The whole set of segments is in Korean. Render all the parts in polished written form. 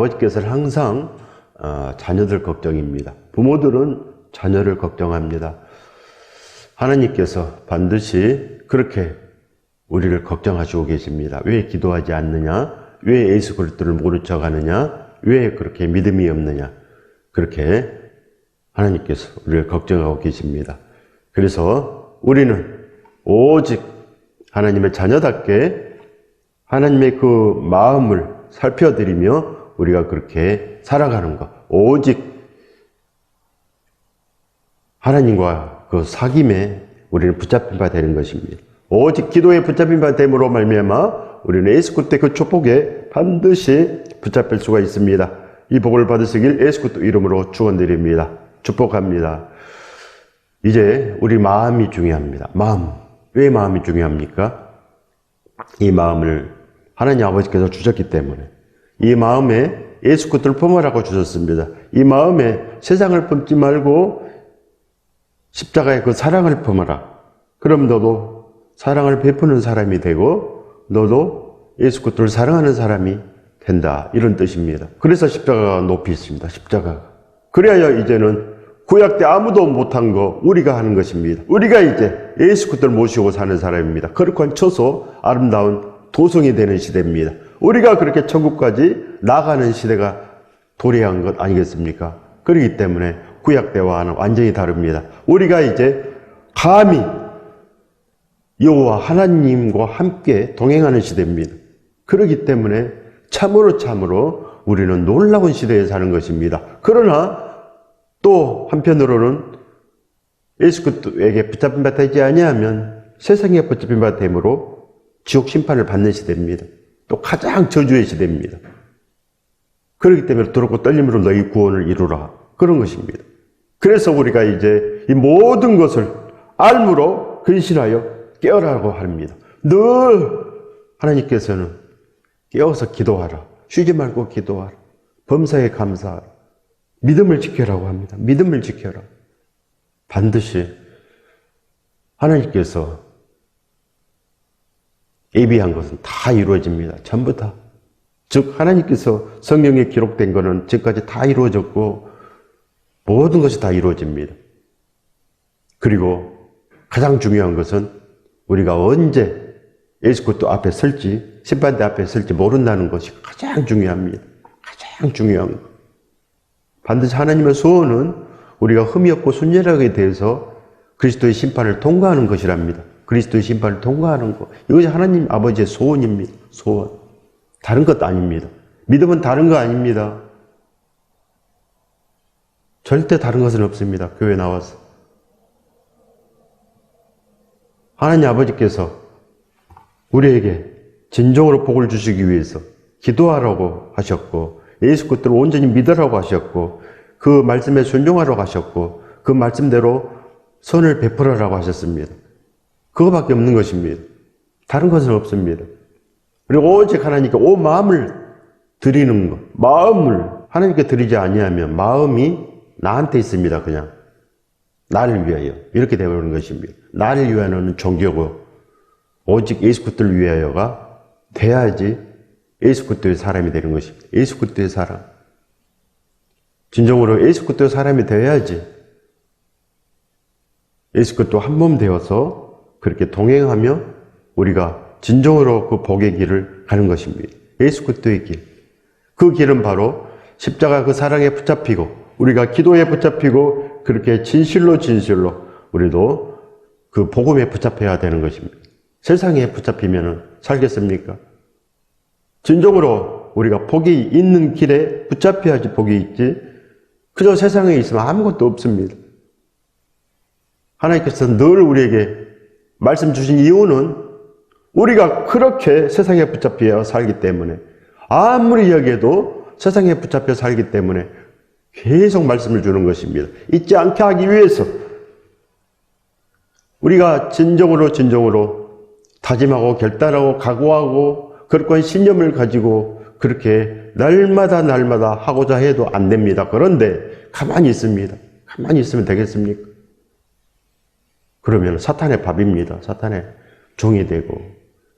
아버지께서는 항상 자녀들 걱정입니다. 부모들은 자녀를 걱정합니다. 하나님께서 반드시 그렇게 우리를 걱정하시고 계십니다. 왜 기도하지 않느냐? 왜 예수 그리스도를 모른 척 하느냐? 왜 그렇게 믿음이 없느냐? 그렇게 하나님께서 우리를 걱정하고 계십니다. 그래서 우리는 오직 하나님의 자녀답게 하나님의 그 마음을 살펴드리며 우리가 그렇게 살아가는 것, 오직 하나님과 그 사귐에 우리는 붙잡힌 바 되는 것입니다. 오직 기도에 붙잡힌 바 됨으로 말미암아 우리는 예수 그리스도의 그 축복에 반드시 붙잡힐 수가 있습니다. 이 복을 받으시길 예수 그리스도 이름으로 축원드립니다. 축복합니다. 이제 우리 마음이 중요합니다. 마음. 왜 마음이 중요합니까? 이 마음을 하나님 아버지께서 주셨기 때문에, 이 마음에 예수 그리스도를 품으라고 주셨습니다. 이 마음에 세상을 품지 말고 십자가의 그 사랑을 품어라. 그럼 너도 사랑을 베푸는 사람이 되고 너도 예수 그리스도를 사랑하는 사람이 된다. 이런 뜻입니다. 그래서 십자가가 높이 있습니다. 십자가가. 그래야 이제는 구약 때 아무도 못한 거 우리가 하는 것입니다. 우리가 이제 예수 그리스도를 모시고 사는 사람입니다. 거룩한 처소, 아름다운 도성이 되는 시대입니다. 우리가 그렇게 천국까지 나가는 시대가 도래한 것 아니겠습니까? 그렇기 때문에 구약 때와는 완전히 다릅니다. 우리가 이제 감히 여호와 하나님과 함께 동행하는 시대입니다. 그렇기 때문에 참으로 우리는 놀라운 시대에 사는 것입니다. 그러나 또 한편으로는 예수 그리스도에게 붙잡힌 바 되지 아니하면 세상에 붙잡힌 바 됨으로 지옥 심판을 받는 시대입니다. 또 가장 저주의 시대입니다. 그렇기 때문에 두렵고 떨림으로 너희 구원을 이루라. 그런 것입니다. 그래서 우리가 이제 이 모든 것을 알므로 근신하여 깨어라고 합니다. 늘 하나님께서는 깨어서 기도하라. 쉬지 말고 기도하라. 범사에 감사하라. 믿음을 지켜라고 합니다. 믿음을 지켜라. 반드시 하나님께서 예비한 것은 다 이루어집니다. 전부 다. 즉 하나님께서 성경에 기록된 것은 지금까지 다 이루어졌고 모든 것이 다 이루어집니다. 그리고 가장 중요한 것은 우리가 언제 예수 그리스도 앞에 설지, 심판대 앞에 설지 모른다는 것이 가장 중요합니다. 가장 중요한 것. 반드시 하나님의 소원은 우리가 흠이 없고 순결하게 대해서 그리스도의 심판을 통과하는 것이랍니다. 그리스도의 심판을 통과하는 것. 이것이 하나님 아버지의 소원입니다. 소원. 다른 것도 아닙니다. 믿음은 다른 거 아닙니다. 절대 다른 것은 없습니다. 교회 나와서. 하나님 아버지께서 우리에게 진정으로 복을 주시기 위해서 기도하라고 하셨고 예수 그리스도를 온전히 믿으라고 하셨고 그 말씀에 순종하라고 하셨고 그 말씀대로 선을 베풀어라고 하셨습니다. 그거밖에 없는 것입니다. 다른 것은 없습니다. 그리고 오직 하나님께 온 마음을 드리는 것, 마음을 하나님께 드리지 아니하면 마음이 나한테 있습니다. 그냥 나를 위하여 이렇게 되어버리는 것입니다. 나를 위하여는 종교고 오직 예수 그리스도를 위하여가 돼야지 예수 그리스도의 사람이 되는 것입니다. 예수 그리스도의 사람. 진정으로 예수 그리스도의 사람이 되어야지 예수 그리스도 한 몸 되어서 그렇게 동행하며 우리가 진정으로 그 복의 길을 가는 것입니다. 예수 그리스도의 길. 그 길은 바로 십자가 그 사랑에 붙잡히고 우리가 기도에 붙잡히고 그렇게 진실로 우리도 그 복음에 붙잡혀야 되는 것입니다. 세상에 붙잡히면 살겠습니까? 진정으로 우리가 복이 있는 길에 붙잡혀야지 복이 있지 그저 세상에 있으면 아무것도 없습니다. 하나님께서 늘 우리에게 말씀 주신 이유는 우리가 그렇게 세상에 붙잡혀 살기 때문에 아무리 여기에도 세상에 붙잡혀 살기 때문에 계속 말씀을 주는 것입니다. 잊지 않게 하기 위해서 우리가 진정으로 다짐하고 결단하고 각오하고 그런 신념을 가지고 그렇게 날마다 하고자 해도 안 됩니다. 그런데 가만히 있습니다. 가만히 있으면 되겠습니까? 그러면 사탄의 밥입니다. 사탄의 종이 되고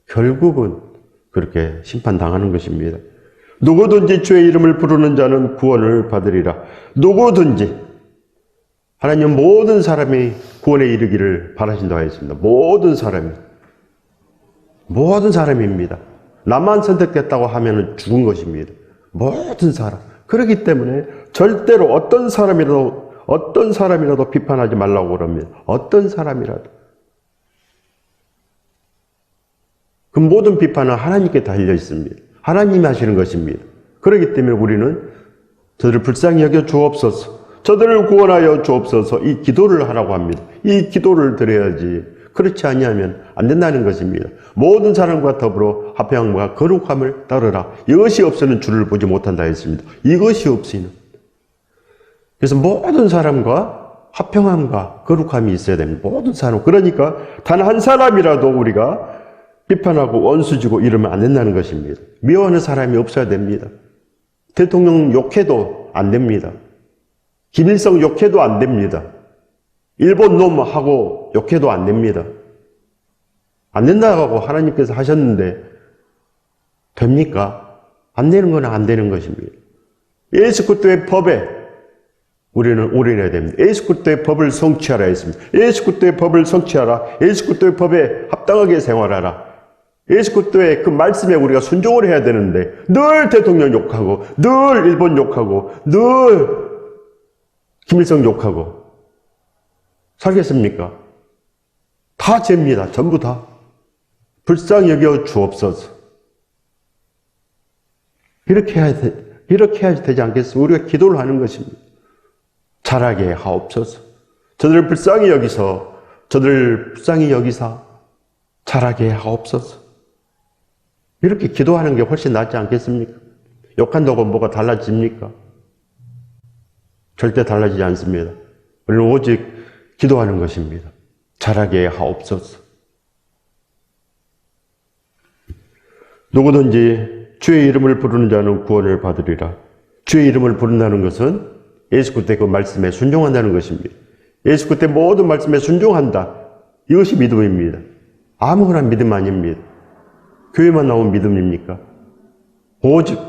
결국은 그렇게 심판당하는 것입니다. 누구든지 주의 이름을 부르는 자는 구원을 받으리라. 누구든지. 하나님은 모든 사람이 구원에 이르기를 바라신다고 했습니다. 모든 사람이. 모든 사람입니다. 나만 선택됐다고 하면 죽은 것입니다. 모든 사람. 그렇기 때문에 절대로 어떤 사람이라도 비판하지 말라고 그럽니다. 어떤 사람이라도. 그 모든 비판은 하나님께 달려 있습니다. 하나님이 하시는 것입니다. 그렇기 때문에 우리는 저들을 불쌍히 여겨 주옵소서, 저들을 구원하여 주옵소서, 이 기도를 하라고 합니다. 이 기도를 드려야지. 그렇지 아니하면 안 된다는 것입니다. 모든 사람과 더불어 화평함과 거룩함을 따르라. 이것이 없이는 주를 보지 못한다 했습니다. 이것이 없이는. 그래서 모든 사람과 화평함과 거룩함이 있어야 됩니다. 모든 사람. 그러니까 단 한 사람이라도 우리가 비판하고 원수지고 이러면 안 된다는 것입니다. 미워하는 사람이 없어야 됩니다. 대통령 욕해도 안 됩니다. 김일성 욕해도 안 됩니다. 일본 놈하고 욕해도 안 됩니다. 안 된다고 하나님께서 하셨는데 됩니까? 안 되는 건 안 되는 것입니다. 예수 그리스도의 법에 우리는 올인해야 됩니다. 예수 그리스도의 법을 성취하라 했습니다. 예수 그리스도의 법을 성취하라. 예수 그리스도의 법에 합당하게 생활하라. 예수 그리스도의 그 말씀에 우리가 순종을 해야 되는데 늘 대통령 욕하고 늘 일본 욕하고 늘 김일성 욕하고 살겠습니까? 다 죄입니다. 전부 다. 불쌍히 여겨 주옵소서. 이렇게 해야지 되지 않겠습니까? 우리가 기도를 하는 것입니다. 잘하게 하옵소서. 저들을 불쌍히 여기사 잘하게 하옵소서. 이렇게 기도하는 게 훨씬 낫지 않겠습니까? 욕한다고 뭐가 달라집니까? 절대 달라지지 않습니다. 우리는 오직 기도하는 것입니다. 잘하게 하옵소서. 누구든지 주의 이름을 부르는 자는 구원을 받으리라. 주의 이름을 부른다는 것은 예수 그리스도의 그 말씀에 순종한다는 것입니다. 예수 그리스도의 모든 말씀에 순종한다. 이것이 믿음입니다. 아무거나 믿음 아닙니다. 교회만 나온 믿음입니까? 오직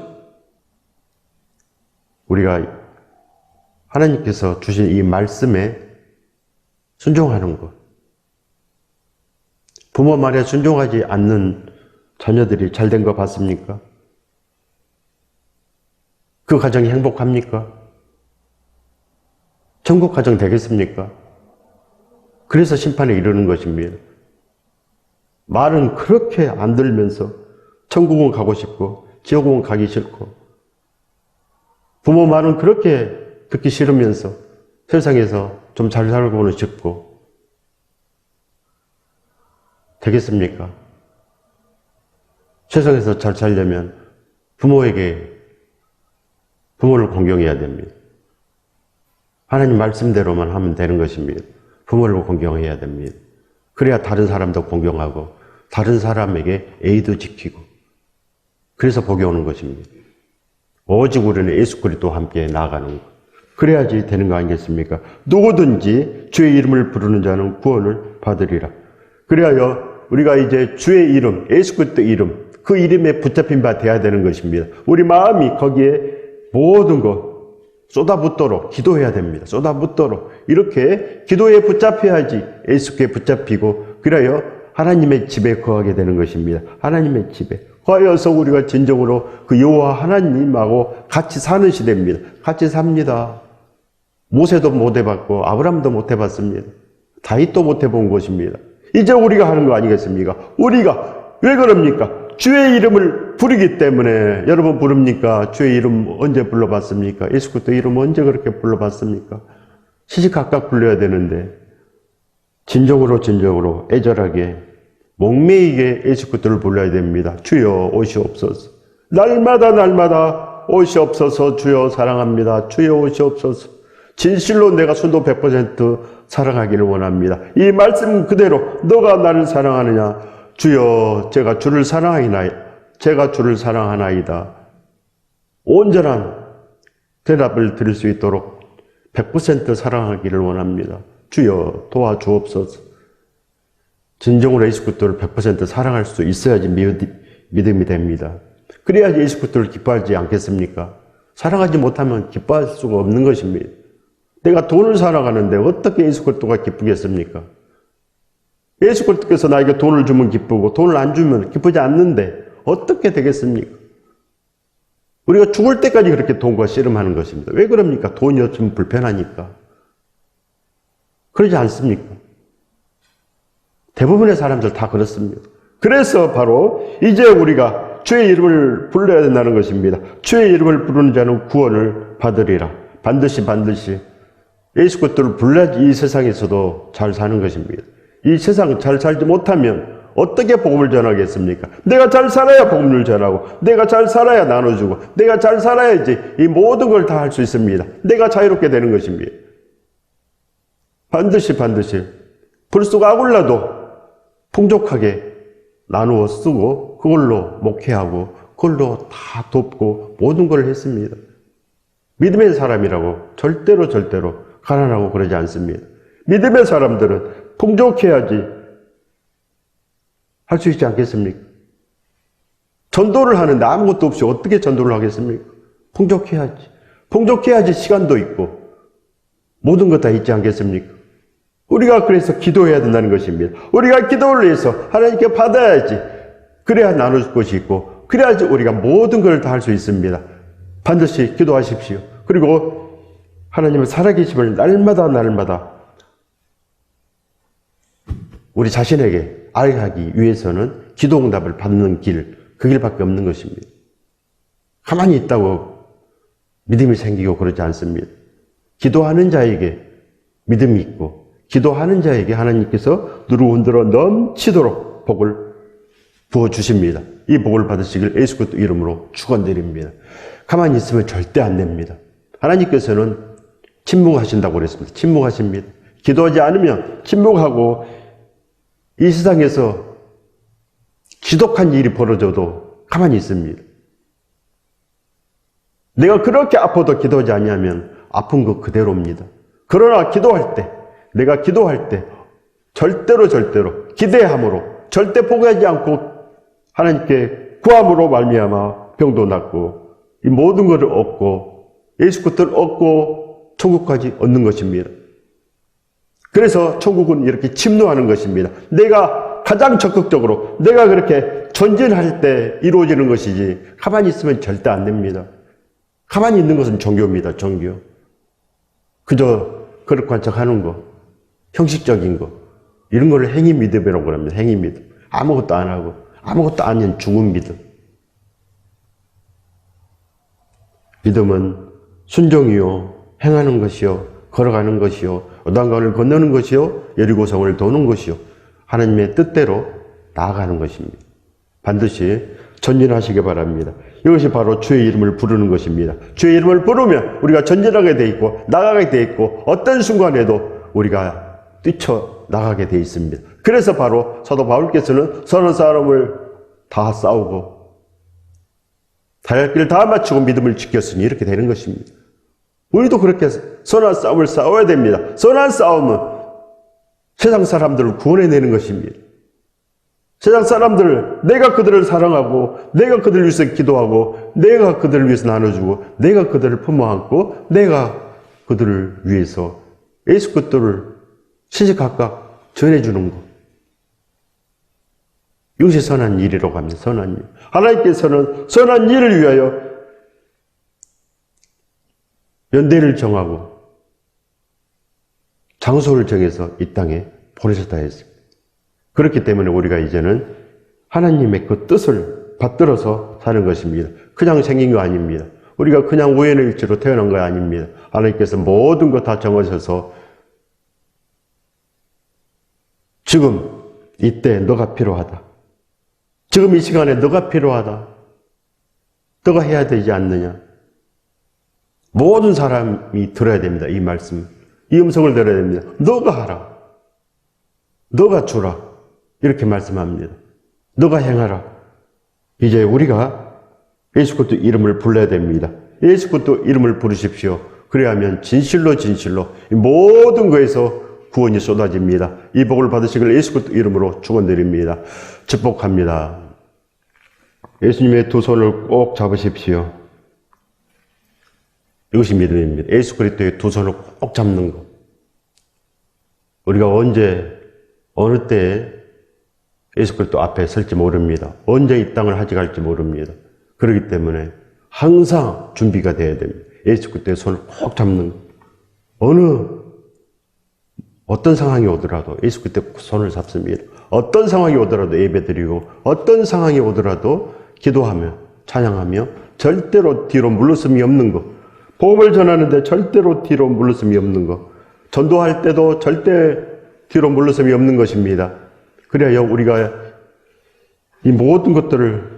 우리가 하나님께서 주신 이 말씀에 순종하는 것. 부모 말에 순종하지 않는 자녀들이 잘된 거 봤습니까? 그 가정이 행복합니까? 천국 가정 되겠습니까? 그래서 심판에 이르는 것입니다. 말은 그렇게 안 들면서 천국은 가고 싶고 지옥은 가기 싫고 부모 말은 그렇게 듣기 싫으면서 세상에서 좀 잘 살고는 싶고 되겠습니까? 세상에서 잘 살려면 부모를 공경해야 됩니다. 하나님 말씀대로만 하면 되는 것입니다. 부모를 공경해야 됩니다. 그래야 다른 사람도 공경하고 다른 사람에게 예의도 지키고 그래서 복이 오는 것입니다. 오직 우리는 예수 그리스도와 함께 나아가는 것. 그래야지 되는 거 아니겠습니까? 누구든지 주의 이름을 부르는 자는 구원을 받으리라. 그래야 우리가 이제 주의 이름, 예수 그리스도 이름, 그 이름에 붙잡힌 바 되어야 되는 것입니다. 우리 마음이 거기에 모든 것 쏟아붓도록 기도해야 됩니다. 쏟아붓도록 이렇게 기도에 붙잡혀야지 예수께 붙잡히고 그래야 하나님의 집에 거하게 되는 것입니다. 하나님의 집에 거하여서 우리가 진정으로 그 여호와 하나님하고 같이 사는 시대입니다. 같이 삽니다. 모세도 못 해봤고 아브라함도 못 해봤습니다. 다윗도 못 해본 것입니다. 이제 우리가 하는 거 아니겠습니까? 우리가 왜 그럽니까? 주의 이름을 부르기 때문에. 여러분 부릅니까? 주의 이름 언제 불러봤습니까? 예수 그리스도 이름 언제 그렇게 불러봤습니까? 시시각각 불러야 되는데 진정으로 애절하게 목매이게 예수 그리스도를 불러야 됩니다. 주여 오시옵소서. 날마다 오시옵소서. 주여 사랑합니다. 주여 오시옵소서. 진실로 내가 순도 100% 사랑하기를 원합니다. 이 말씀 그대로 너가 나를 사랑하느냐? 주여 제가 주를 사랑하나이다. 온전한 대답을 드릴 수 있도록 100% 사랑하기를 원합니다. 주여 도와주옵소서. 진정으로 예수 그리스도를 100% 사랑할 수 있어야지 믿음이 됩니다. 그래야지 예수 그리스도를 기뻐하지 않겠습니까? 사랑하지 못하면 기뻐할 수가 없는 것입니다. 내가 돈을 살아가는데 어떻게 예수 그리스도가 기쁘겠습니까? 예수 그리스도께서 나에게 돈을 주면 기쁘고 돈을 안 주면 기쁘지 않는데 어떻게 되겠습니까? 우리가 죽을 때까지 그렇게 돈과 씨름하는 것입니다. 왜 그럽니까? 돈이 없으면 불편하니까. 그러지 않습니까? 대부분의 사람들 다 그렇습니다. 그래서 바로 이제 우리가 주의 이름을 불러야 된다는 것입니다. 주의 이름을 부르는 자는 구원을 받으리라. 반드시 예수 그리스도를 불러야지 이 세상에서도 잘 사는 것입니다. 이 세상 잘 살지 못하면 어떻게 복음을 전하겠습니까? 내가 잘 살아야 복음을 전하고, 내가 잘 살아야 나눠주고, 내가 잘 살아야지 이 모든 걸 다 할 수 있습니다. 내가 자유롭게 되는 것입니다. 반드시 불쑥 아굴라도 풍족하게 나누어 쓰고 그걸로 목회하고 그걸로 다 돕고 모든 걸 했습니다. 믿음의 사람이라고 절대로 가난하고 그러지 않습니다. 믿음의 사람들은 풍족해야지 할 수 있지 않겠습니까? 전도를 하는데 아무것도 없이 어떻게 전도를 하겠습니까? 풍족해야지 시간도 있고 모든 것 다 있지 않겠습니까? 우리가 그래서 기도해야 된다는 것입니다. 우리가 기도를 해서 하나님께 받아야지. 그래야 나눌 것이 있고 그래야지 우리가 모든 걸 다 할 수 있습니다. 반드시 기도하십시오. 그리고 하나님의 살아계심을 날마다 우리 자신에게 알게 위해서는 기도 응답을 받는 그 길밖에 없는 것입니다. 가만히 있다고 믿음이 생기고 그러지 않습니다. 기도하는 자에게 믿음이 있고 기도하는 자에게 하나님께서 누르흔들어 넘치도록 복을 부어주십니다. 이 복을 받으시길 예수 그리스도 이름으로 축원드립니다. 가만히 있으면 절대 안 됩니다. 하나님께서는 침묵하신다고 그랬습니다. 침묵하십니다. 기도하지 않으면 침묵하고 이 세상에서 지독한 일이 벌어져도 가만히 있습니다. 내가 그렇게 아파도 기도하지 않으면 아픈 거 그대로입니다. 그러나 내가 기도할 때 절대로 기대함으로 절대 포기하지 않고 하나님께 구함으로 말미암아 병도 낫고 이 모든 것을 얻고 예수 그리스도를 얻고 천국까지 얻는 것입니다. 그래서 천국은 이렇게 침노하는 것입니다. 내가 가장 적극적으로 내가 그렇게 전진할 때 이루어지는 것이지 가만히 있으면 절대 안 됩니다. 가만히 있는 것은 종교입니다. 종교. 그저 그릇 관측하는 거, 형식적인 거 이런 걸 행위 믿음이라고 합니다. 행위 믿음. 아무것도 안 하고 아무것도 안 하면 죽은 믿음. 믿음은 순종이요 행하는 것이요 걸어가는 것이요 요단강을 건너는 것이요 여리고성을 도는 것이요 하나님의 뜻대로 나아가는 것입니다. 반드시 전진하시기 바랍니다. 이것이 바로 주의 이름을 부르는 것입니다. 주의 이름을 부르면 우리가 전진하게 돼 있고 나가게 돼 있고 어떤 순간에도 우리가 뛰쳐나가게 돼 있습니다. 그래서 바로 사도 바울께서는 선한 싸움을 다 싸우고 다할 길을 다 마치고 믿음을 지켰으니 이렇게 되는 것입니다. 우리도 그렇게 선한 싸움을 싸워야 됩니다. 선한 싸움은 세상 사람들을 구원해내는 것입니다. 세상 사람들, 내가 그들을 사랑하고 내가 그들을 위해서 기도하고 내가 그들을 위해서 나눠주고 내가 그들을 품어안고 내가 그들을 위해서 예수 그리스도를 시시각각 전해주는 것. 이것이 선한 일이라고 합니다. 선한 일. 하나님께서는 선한 일을 위하여 연대를 정하고 장소를 정해서 이 땅에 보내셨다 했습니다. 그렇기 때문에 우리가 이제는 하나님의 그 뜻을 받들어서 사는 것입니다. 그냥 생긴 거 아닙니다. 우리가 그냥 우연의 일치로 태어난 거 아닙니다. 하나님께서 모든 것 다 정하셔서 지금 이때 너가 필요하다. 지금 이 시간에 너가 필요하다. 너가 해야 되지 않느냐. 모든 사람이 들어야 됩니다. 이 말씀. 이 음성을 들어야 됩니다. 너가 하라. 너가 주라. 이렇게 말씀합니다. 너가 행하라. 이제 우리가 예수 그리스도 이름을 불러야 됩니다. 예수 그리스도 이름을 부르십시오. 그래야만 진실로 이 모든 것에서 구원이 쏟아집니다. 이 복을 받으시길 예수 그리스도 이름으로 축원드립니다. 축복합니다. 예수님의 두 손을 꼭 잡으십시오. 이것이 믿음입니다. 예수 그리스도의 두 손을 꼭 잡는 것. 우리가 언제, 어느 때에 예수 그리스도 앞에 설지 모릅니다. 언제 이 땅을 하직할지 모릅니다. 그렇기 때문에 항상 준비가 돼야 됩니다. 예수 그리스도의 손을 꼭 잡는 것. 어떤 상황이 오더라도 예수 그리스도의 손을 잡습니다. 어떤 상황이 오더라도 예배드리고 어떤 상황이 오더라도 기도하며 찬양하며 절대로 뒤로 물러섬이 없는 것. 복음을 전하는데 절대로 뒤로 물러섬이 없는 것. 전도할 때도 절대 뒤로 물러섬이 없는 것입니다. 그래야 우리가 이 모든 것을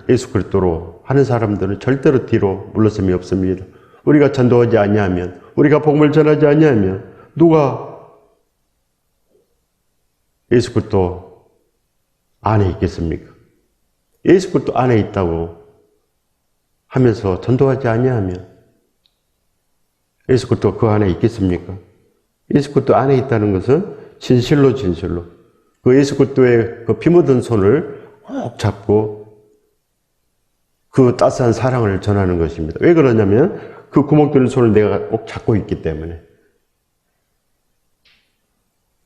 예수 그리스도로 하는 사람들은 절대로 뒤로 물러섬이 없습니다. 우리가 전도하지 아니하면, 우리가 복음을 전하지 아니하면 누가 예수 그리스도 안에 있겠습니까? 예수 그리스도 안에 있다고 하면서 전도하지 아니하면 예수 그리스도 그 안에 있겠습니까? 예수 그리스도 안에 있다는 것은 진실로 그 예수 그리스도의 그 피 묻은 손을 꼭 잡고 그 따스한 사랑을 전하는 것입니다. 왜 그러냐면 그 구멍 뚫린 손을 내가 꼭 잡고 있기 때문에,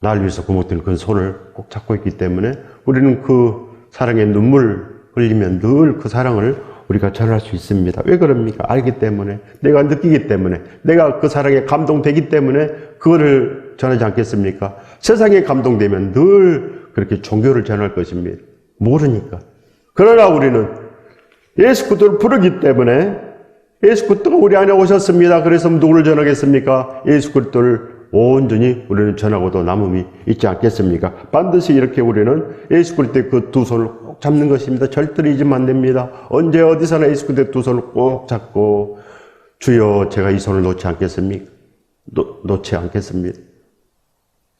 날 위해서 구멍 뚫린 그 손을 꼭 잡고 있기 때문에 우리는 그 사랑에 눈물 흘리면 늘 그 사랑을 우리가 전할 수 있습니다. 왜 그럽니까? 알기 때문에, 내가 느끼기 때문에, 내가 그 사랑에 감동되기 때문에 그거를 전하지 않겠습니까? 세상에 감동되면 늘 그렇게 종교를 전할 것입니다. 모르니까. 그러나 우리는 예수 그리스도를 부르기 때문에 예수 그리스도가 우리 안에 오셨습니다. 그래서 누구를 전하겠습니까? 예수 그리스도를 온전히 우리는 전하고도 남음이 있지 않겠습니까? 반드시 이렇게 우리는 예수 그리스도의 그 두 손을 꼭 잡는 것입니다. 절대로 잊으면 안 됩니다. 언제 어디서나 예수 그리스도의 두 손을 꼭 잡고, 주여 제가 이 손을 놓지 않겠습니까? 놓지 않겠습니다.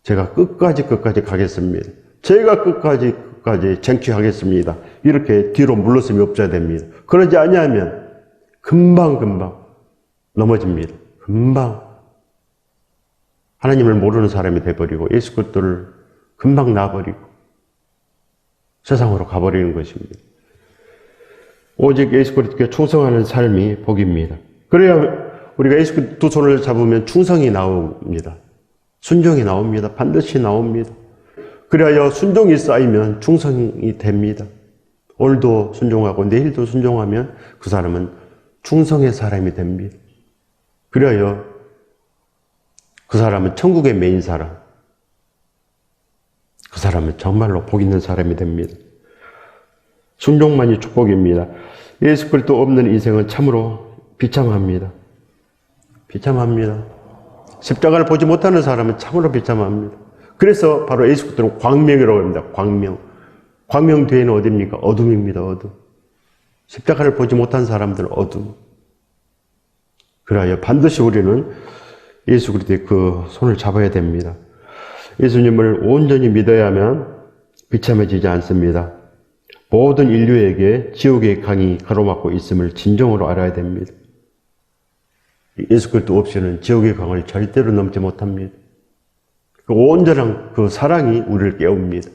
제가 끝까지 가겠습니다. 제가 끝까지 쟁취하겠습니다. 이렇게 뒤로 물러섬이 없어야 됩니다. 그러지 아니하면 금방 넘어집니다. 금방 하나님을 모르는 사람이 돼버리고 예수 그리스도를 금방 놔버리고 세상으로 가버리는 것입니다. 오직 예수 그리스도께 충성하는 삶이 복입니다. 그래야 우리가 예수 그리스도 두 손을 잡으면 충성이 나옵니다. 순종이 나옵니다. 반드시 나옵니다. 그래야 순종이 쌓이면 충성이 됩니다. 오늘도 순종하고 내일도 순종하면 그 사람은 충성의 사람이 됩니다. 그래야 그 사람은 천국의 메인 사람, 그 사람은 정말로 복 있는 사람이 됩니다. 순종만이 축복입니다. 예수 그리스도 없는 인생은 참으로 비참합니다. 비참합니다. 십자가를 보지 못하는 사람은 참으로 비참합니다. 그래서 바로 예수 그리스도는 광명이라고 합니다. 광명. 광명 뒤에는 어디입니까? 어둠입니다. 어둠. 십자가를 보지 못한 사람들은 어둠. 그래야 반드시 우리는 예수 그리스도의 그 손을 잡아야 됩니다. 예수님을 온전히 믿어야만 비참해지지 않습니다. 모든 인류에게 지옥의 강이 가로막고 있음을 진정으로 알아야 됩니다. 예수 그리스도 없이는 지옥의 강을 절대로 넘지 못합니다. 그 온전한 그 사랑이 우리를 깨웁니다.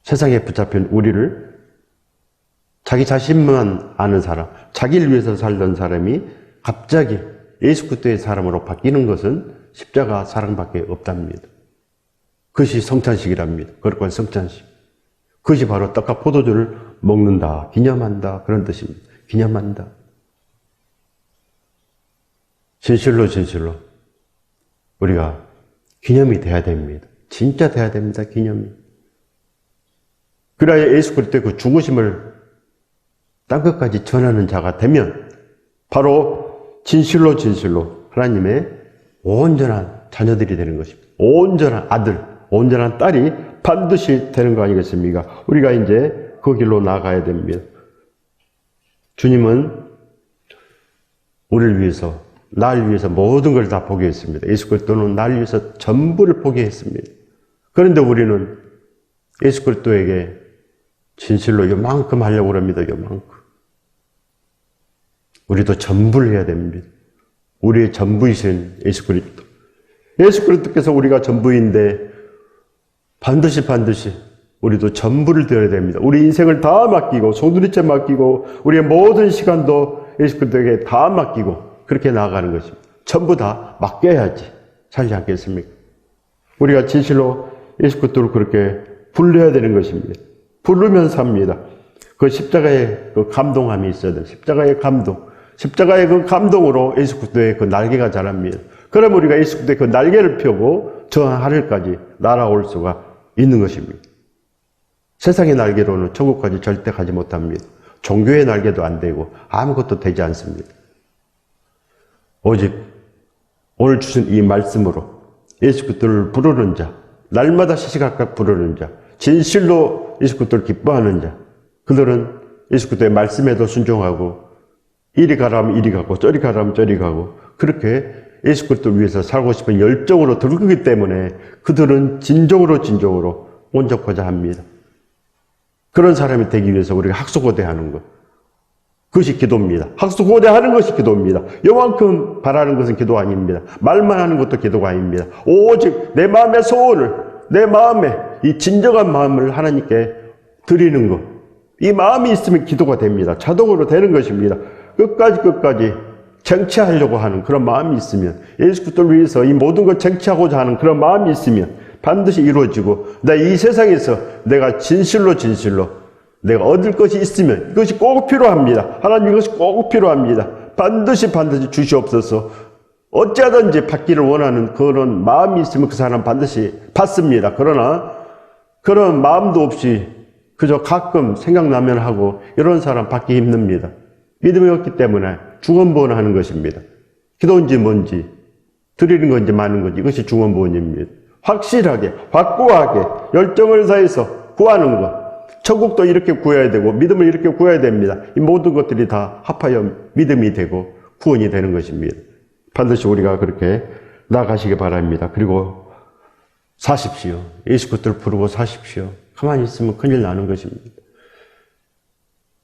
세상에 붙잡힌 우리를 자기 자신만 아는 사람, 자기를 위해서 살던 사람이 갑자기 예수 그리스도의 사람으로 바뀌는 것은 십자가 사랑밖에 없답니다. 그것이 성찬식이랍니다. 거룩한 성찬식. 그것이 바로 떡과 포도주를 먹는다, 기념한다, 그런 뜻입니다. 기념한다. 진실로 우리가 기념이 돼야 됩니다. 진짜 돼야 됩니다. 기념이. 그래야 예수 그리스도의 그 죽으심을 땅끝까지 전하는 자가 되면 바로 진실로 하나님의 온전한 자녀들이 되는 것입니다. 온전한 아들, 온전한 딸이 반드시 되는 거 아니겠습니까? 우리가 이제 그 길로 나아가야 됩니다. 주님은 우리를 위해서, 날 위해서 모든 걸 다 포기했습니다. 예수 그리스도는 날 위해서 전부를 포기했습니다. 그런데 우리는 예수 그리스도에게 진실로 요만큼 하려고 합니다. 요만큼. 우리도 전부를 해야 됩니다. 우리의 전부이신 예수 그리스도. 예수 그리스도께서 우리가 전부인데 반드시 우리도 전부를 드려야 됩니다. 우리 인생을 다 맡기고 송두리째 맡기고 우리의 모든 시간도 예수 그리스도에게 다 맡기고 그렇게 나아가는 것입니다. 전부 다 맡겨야지 살지 않겠습니까? 우리가 진실로 예수 그리스도를 그렇게 불러야 되는 것입니다. 부르면 삽니다. 그 십자가의 그 감동함이 있어야 돼요. 십자가의 감동. 십자가의 그 감동으로 예수 그리스도의 그 날개가 자랍니다. 그럼 우리가 예수 그리스도의 그 날개를 펴고 저 하늘까지 날아올 수가 있는 것입니다. 세상의 날개로는 천국까지 절대 가지 못합니다. 종교의 날개도 안 되고 아무것도 되지 않습니다. 오직 오늘 주신 이 말씀으로 예수 그리스도를 부르는 자, 날마다 시시각각 부르는 자, 진실로 예수 그리스도를 기뻐하는 자, 그들은 예수 그리스도의 말씀에도 순종하고 이리 가라면 이리 가고 저리 가라면 저리 가고 그렇게 예수 그리스도를 위해서 살고 싶은 열정으로 들기 때문에 그들은 진정으로 온전하고자 합니다. 그런 사람이 되기 위해서 우리가 학수고대하는 것, 그것이 기도입니다. 학수고대하는 것이 기도입니다. 요만큼 바라는 것은 기도 아닙니다. 말만 하는 것도 기도가 아닙니다. 오직 내 마음의 소원을, 내 마음의 이 진정한 마음을 하나님께 드리는 것, 이 마음이 있으면 기도가 됩니다. 자동으로 되는 것입니다. 끝까지 쟁취하려고 하는 그런 마음이 있으면, 예수 그리스도를 위해서 이 모든 걸 쟁취하고자 하는 그런 마음이 있으면 반드시 이루어지고, 이 세상에서 내가 진실로 내가 얻을 것이 있으면 이것이 꼭 필요합니다. 하나님 이것이 꼭 필요합니다. 반드시 주시옵소서. 어찌하든지 받기를 원하는 그런 마음이 있으면 그 사람 반드시 받습니다. 그러나 그런 마음도 없이 그저 가끔 생각나면 하고 이런 사람 받기 힘듭니다. 믿음이 없기 때문에 중언부언하는 것입니다. 기도인지 뭔지 드리는 건지 마는 건지 이것이 중언부언입니다. 확실하게 확고하게 열정을 다해서 구하는 것, 천국도 이렇게 구해야 되고 믿음을 이렇게 구해야 됩니다. 이 모든 것들이 다 합하여 믿음이 되고 구원이 되는 것입니다. 반드시 우리가 그렇게 나아가시기 바랍니다. 그리고 사십시오. 예수 그리스도를 부르고 사십시오. 가만히 있으면 큰일 나는 것입니다.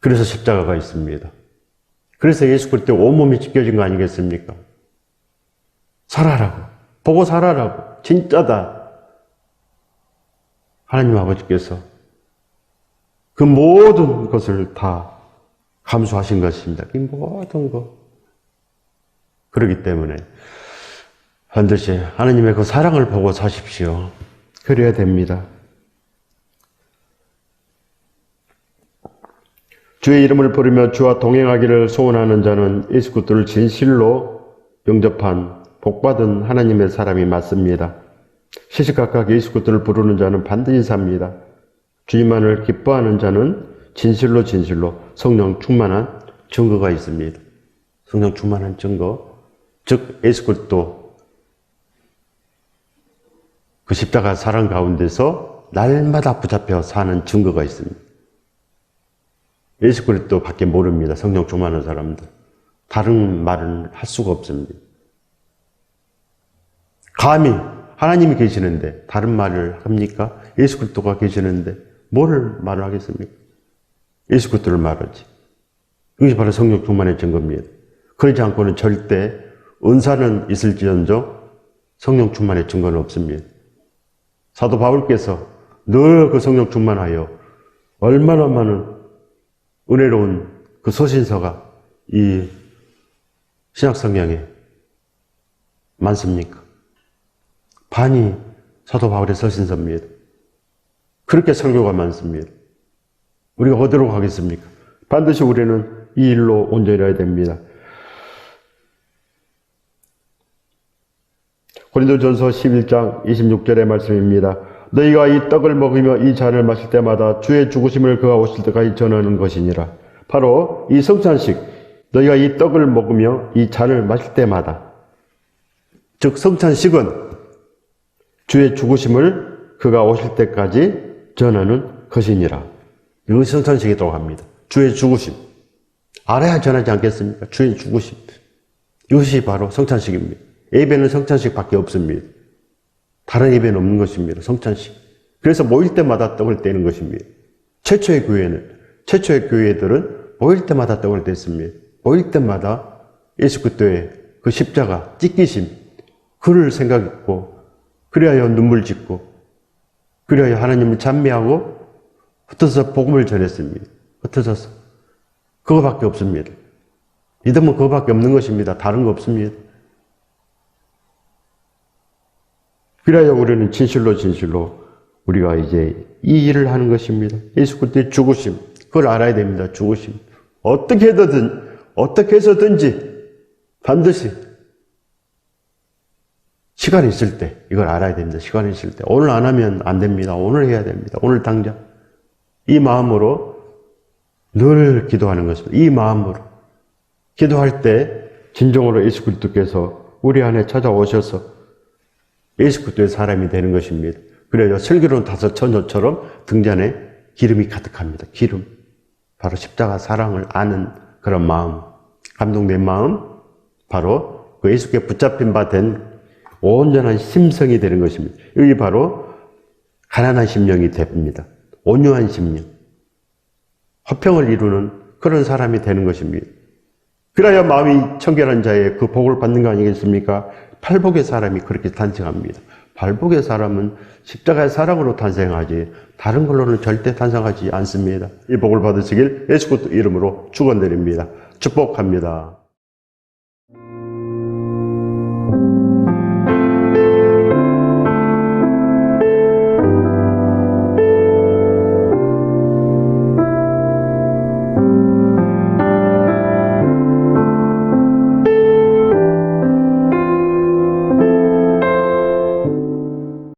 그래서 십자가가 있습니다. 그래서 예수 그리스도의 온몸이 찢겨진 거 아니겠습니까? 살아라고, 보고 살아라고, 진짜다. 하나님 아버지께서 그 모든 것을 다 감수하신 것입니다. 이 모든 것. 그렇기 때문에 반드시 하나님의 그 사랑을 보고 사십시오. 그래야 됩니다. 주의 이름을 부르며 주와 동행하기를 소원하는 자는 예수 그리스도를 진실로 영접한 복받은 하나님의 사람이 맞습니다. 시시각각 예수 그리스도를 부르는 자는 반드시 삽니다. 주님만을 기뻐하는 자는 진실로 성령 충만한 증거가 있습니다. 성령 충만한 증거, 즉 예수 그리스도 그 십자가 사랑 가운데서 날마다 붙잡혀 사는 증거가 있습니다. 예수 그리스도 밖에 모릅니다. 성령 충만한 사람들. 다른 말은 할 수가 없습니다. 감히 하나님이 계시는데 다른 말을 합니까? 예수 그리스도가 계시는데 뭘 말을 하겠습니까? 예수 그리스도를 말하지. 이것이 바로 성령 충만의 증거입니다. 그러지 않고는 절대 은사는 있을지언정 성령 충만의 증거는 없습니다. 사도 바울께서 늘 그 성령 충만하여 얼마나 많은 은혜로운 그 서신서가 이 신약성경에 많습니까? 반이 사도 바울의 서신서입니다. 그렇게 설교가 많습니다. 우리가 어디로 가겠습니까? 반드시 우리는 이 일로 온전해야 됩니다. 고린도전서 11장 26절의 말씀입니다. 너희가 이 떡을 먹으며 이 잔을 마실 때마다 주의 죽으심을 그가 오실 때까지 전하는 것이니라. 바로 이 성찬식, 너희가 이 떡을 먹으며 이 잔을 마실 때마다, 즉 성찬식은 주의 죽으심을 그가 오실 때까지 전하는 것이니라. 이것이 성찬식이라고 합니다. 주의 죽으심. 알아야 전하지 않겠습니까? 주의 죽으심. 이것이 바로 성찬식입니다. 예배는 성찬식밖에 없습니다. 다른 예배는 없는 것입니다. 성찬식. 그래서 모일 때마다 떡을 떼는 것입니다. 최초의 교회들은 모일 때마다 떡을 뗐습니다. 모일 때마다 예수 그리스도의 그 십자가, 찢기심, 그를 생각했고, 그리하여 눈물 짓고, 그리하여 하나님을 찬미하고 흩어서 복음을 전했습니다. 흩어져서. 그거밖에 없습니다. 믿음은 그거밖에 없는 것입니다. 다른 거 없습니다. 그래야 우리는 진실로 우리가 이제 이 일을 하는 것입니다. 예수 그리스도의 죽으심, 그걸 알아야 됩니다. 죽으심. 어떻게 해서든지 반드시 시간이 있을 때 이걸 알아야 됩니다. 시간이 있을 때. 오늘 안 하면 안 됩니다. 오늘 해야 됩니다. 오늘 당장. 이 마음으로 늘 기도하는 것입니다. 이 마음으로. 기도할 때 진정으로 예수 그리스도께서 우리 안에 찾아오셔서 예수 그리스도의 사람이 되는 것입니다. 그래요. 슬기로운 다섯 처녀처럼 등잔에 기름이 가득합니다. 기름. 바로 십자가 사랑을 아는 그런 마음. 감동된 마음. 바로 그 예수께 붙잡힌 바 된 온전한 심성이 되는 것입니다. 여기 바로 가난한 심령이 됩니다. 온유한 심령. 화평을 이루는 그런 사람이 되는 것입니다. 그래야 마음이 청결한 자의 그 복을 받는 거 아니겠습니까? 팔복의 사람이 그렇게 탄생합니다. 팔복의 사람은 십자가의 사랑으로 탄생하지 다른 걸로는 절대 탄생하지 않습니다. 이 복을 받으시길 예수 그리스도 이름으로 축원드립니다. 축복합니다.